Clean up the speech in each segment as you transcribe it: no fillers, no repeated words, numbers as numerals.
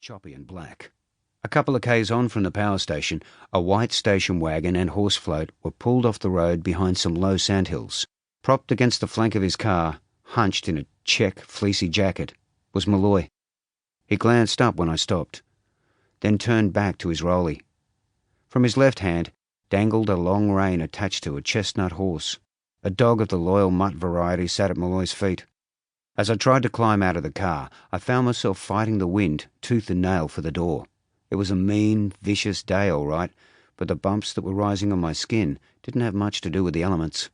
choppy and black. A couple of k's on from the power station, a white station wagon and horse float were pulled off the road behind some low sandhills. Propped against the flank of his car, hunched in a check fleecy jacket, was Malloy. He glanced up when I stopped, then turned back to his rollie. From his left hand dangled a long rein attached to a chestnut horse. A dog of the loyal mutt variety sat at Malloy's feet. As I tried to climb out of the car, I found myself fighting the wind tooth and nail for the door. It was a mean, vicious day, all right, but the bumps that were rising on my skin didn't have much to do with the elements.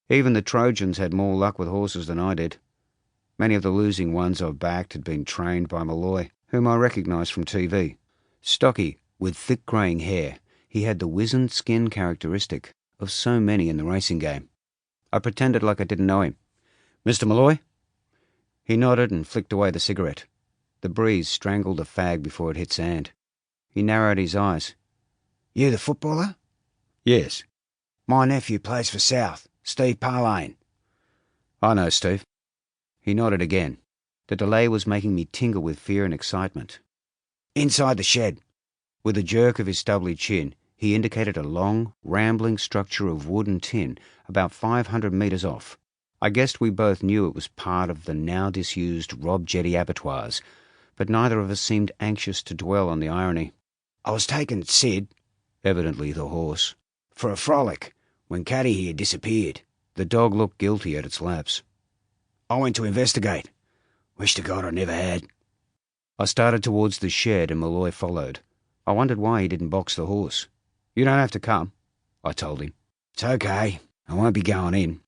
Even the Trojans had more luck with horses than I did. Many of the losing ones I've backed had been trained by Malloy, whom I recognised from TV. Stocky, with thick greying hair, he had the wizened skin characteristic of so many in the racing game. I pretended like I didn't know him. "Mr. Malloy?" He nodded and flicked away the cigarette. The breeze strangled the fag before it hit sand. He narrowed his eyes. "You the footballer?" "Yes." "My nephew plays for South, Steve Parlane." "I know Steve." He nodded again. The delay was making me tingle with fear and excitement. "Inside the shed." With a jerk of his stubbly chin, he indicated a long, rambling structure of wood and tin about 500 metres off. I guessed we both knew it was part of the now disused Rob Jetty abattoirs, but neither of us seemed anxious to dwell on the irony. "I was taking Sid," evidently the horse, "for a frolic when Caddy here disappeared." The dog looked guilty at its lapse. "I went to investigate. Wish to God I never had." I started towards the shed and Malloy followed. I wondered why he didn't box the horse. "You don't have to come," I told him. "It's okay. I won't be going in."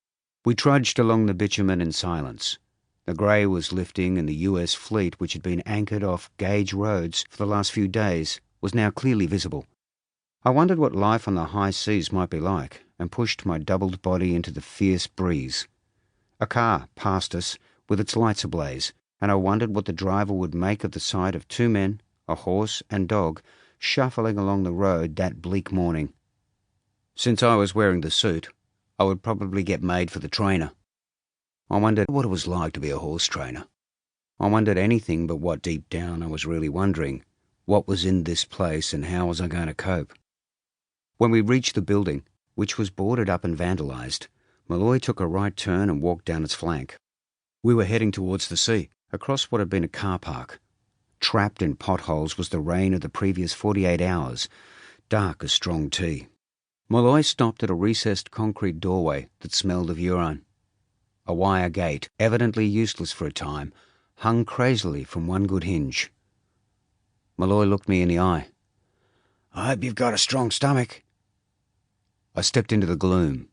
We trudged along the bitumen in silence. The grey was lifting and the US fleet, which had been anchored off gauge roads for the last few days, was now clearly visible. I wondered what life on the high seas might be like, and pushed my doubled body into the fierce breeze. A car passed us, with its lights ablaze, and I wondered what the driver would make of the sight of two men, a horse and dog, shuffling along the road that bleak morning. Since I was wearing the suit, I would probably get made for the trainer. I wondered what it was like to be a horse trainer. I wondered anything but what deep down I was really wondering. What was in this place and how was I going to cope? When we reached the building, which was boarded up and vandalised, Malloy took a right turn and walked down its flank. We were heading towards the sea, across what had been a car park. Trapped in potholes was the rain of the previous 48 hours, dark as strong tea. Malloy stopped at a recessed concrete doorway that smelled of urine. A wire gate, evidently useless for a time, hung crazily from one good hinge. Malloy looked me in the eye. "I hope you've got a strong stomach." I stepped into the gloom.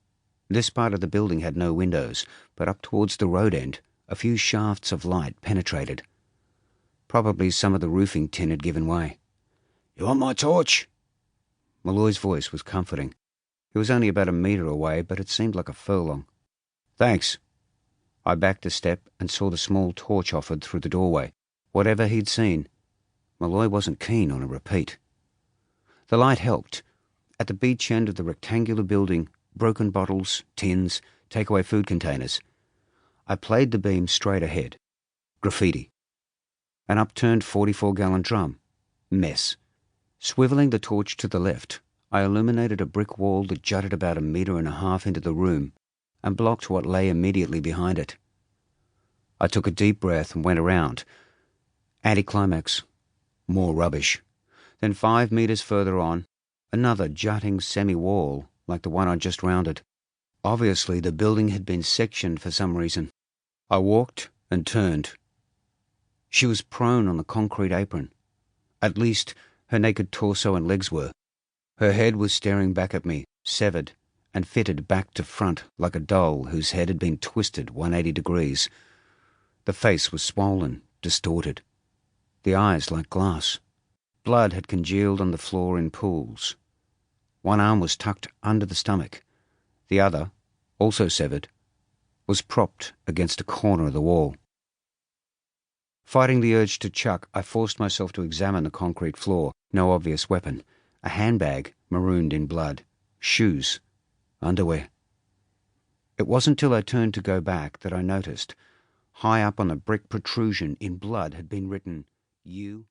This part of the building had no windows, but up towards the road end, a few shafts of light penetrated. Probably some of the roofing tin had given way. "You want my torch?" Malloy's voice was comforting. He was only about a metre away, but it seemed like a furlong. "Thanks." I backed a step and saw the small torch offered through the doorway. Whatever he'd seen, Malloy wasn't keen on a repeat. The light helped. At the beach end of the rectangular building, broken bottles, tins, takeaway food containers. I played the beam straight ahead. Graffiti. An upturned 44-gallon drum. Mess. Swivelling the torch to the left, I illuminated a brick wall that jutted about 1.5 meters into the room and blocked what lay immediately behind it. I took a deep breath and went around. Anticlimax. More rubbish. Then 5 meters further on, another jutting semi-wall like the one I'd just rounded. Obviously the building had been sectioned for some reason. I walked and turned. She was prone on the concrete apron. At least her naked torso and legs were. Her head was staring back at me, severed, and fitted back to front like a doll whose head had been twisted 180 degrees. The face was swollen, distorted. The eyes like glass. Blood had congealed on the floor in pools. One arm was tucked under the stomach. The other, also severed, was propped against a corner of the wall. Fighting the urge to chuck, I forced myself to examine the concrete floor. No obvious weapon. A handbag marooned in blood. Shoes. Underwear. It wasn't till I turned to go back that I noticed. High up on the brick protrusion in blood had been written, "You